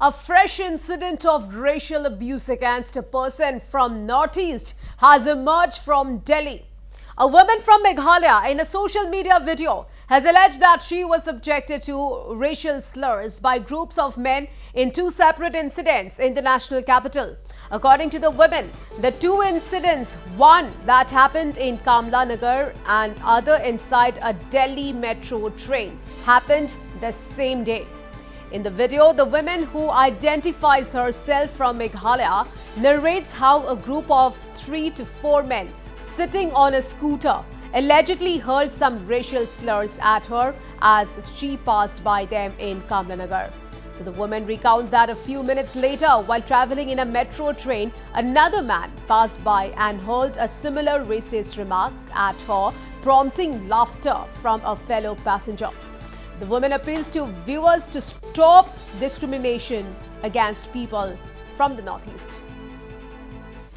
A fresh incident of racial abuse against a person from Northeast has emerged from Delhi. A woman from Meghalaya in a social media video has alleged that she was subjected to racial slurs by groups of men in two separate incidents in the national capital. According to the woman, the two incidents, one that happened in Kamla Nagar and other inside a Delhi metro train, happened the same day. In the video, the woman, who identifies herself from Meghalaya, narrates how a group of 3 to 4 men sitting on a scooter allegedly hurled some racial slurs at her as she passed by them in Kamla Nagar. So the woman recounts that a few minutes later, while traveling in a metro train, another man passed by and hurled a similar racist remark at her, prompting laughter from a fellow passenger. The woman appeals to viewers to stop discrimination against people from the Northeast.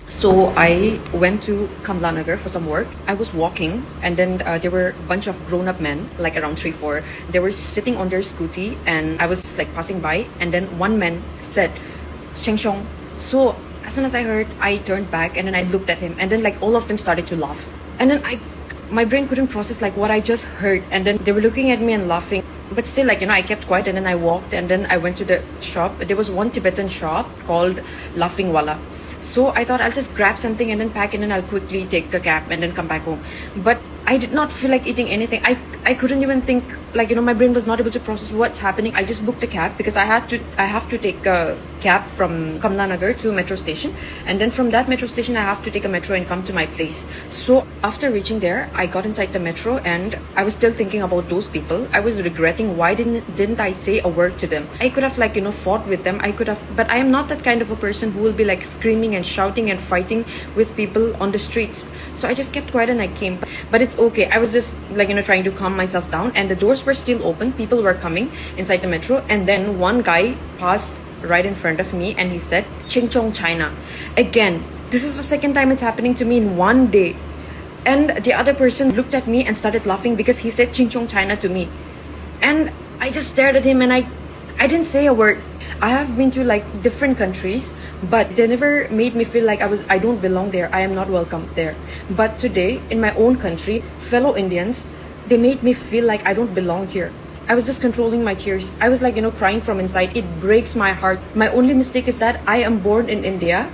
So I went to Kamla Nagar for some work. I was walking and then there were a bunch of grown-up men, like around 3-4. They were sitting on their scooty and I was like passing by, and then one man said, "Sheng Shong." So as soon as I heard, I turned back and then I looked at him, and then like all of them started to laugh. And then my brain couldn't process like what I just heard, and then they were looking at me and laughing. But still, like, I kept quiet, and then I walked, and then I went to the shop. There was one Tibetan shop called Laughing Wala. So I thought I'll just grab something and then pack, and then I'll quickly take a cab and then come back home. But I did not feel like eating anything. I couldn't even think, like, my brain was not able to process what's happening. I just booked a cab because I have to take a cab from Kamla Nagar to metro station, and then from that metro station I have to take a metro and come to my place. So after reaching there, I got inside the metro and I was still thinking about those people. I was regretting why didn't I say a word to them. I could have fought with them. I could have, but I am not that kind of a person who will be like screaming and shouting and fighting with people on the streets. So I just kept quiet and I came. But it's okay. I was just trying to calm myself down, and the doors were still open. People were coming inside the metro, and then one guy passed right in front of me and he said, "Ching Chong China." Again, this is the second time it's happening to me in one day. And the other person looked at me and started laughing because he said "Ching Chong China" to me. And I just stared at him and I didn't say a word. I have been to different countries, but they never made me feel like I don't belong there. I am not welcome there. But today, in my own country, fellow Indians, they made me feel like I don't belong here. I was just controlling my tears. I was crying from inside. It breaks my heart. My only mistake is that I am born in India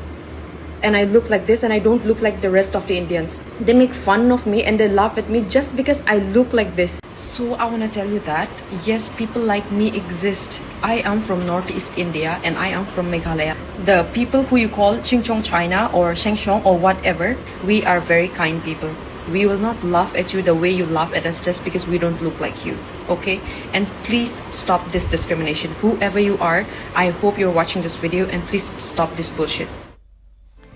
and I look like this and I don't look like the rest of the Indians. They make fun of me and they laugh at me just because I look like this. So I want to tell you that yes, people like me exist. I am from Northeast India and I am from Meghalaya. The people who you call Ching Chong China or Sheng Shong or whatever, we are very kind people. We will not laugh at you the way you laugh at us just because we don't look like you, okay? And please stop this discrimination. Whoever you are, I hope you're watching this video, and please stop this bullshit.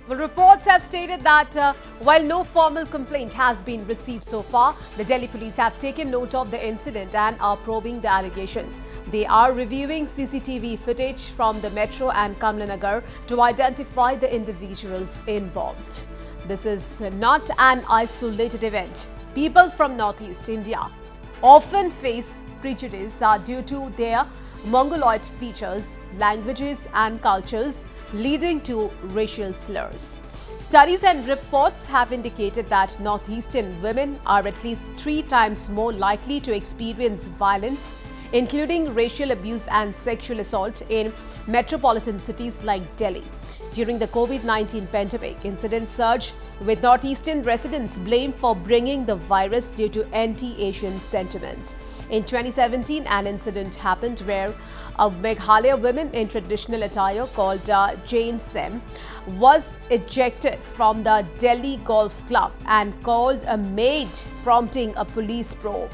Well, reports have stated that while no formal complaint has been received so far, the Delhi police have taken note of the incident and are probing the allegations. They are reviewing CCTV footage from the metro and Kamla Nagar to identify the individuals involved. This is not an isolated event. People from Northeast India often face prejudice due to their Mongoloid features, languages and cultures, leading to racial slurs. Studies and reports have indicated that Northeastern women are at least 3 times more likely to experience violence, including racial abuse and sexual assault, in metropolitan cities like Delhi. During the COVID-19 pandemic, incidents surged, with Northeastern residents blamed for bringing the virus due to anti-Asian sentiments. In 2017, an incident happened where a Meghalaya woman in traditional attire called Jane Sem was ejected from the Delhi Golf Club and called a maid, prompting a police probe.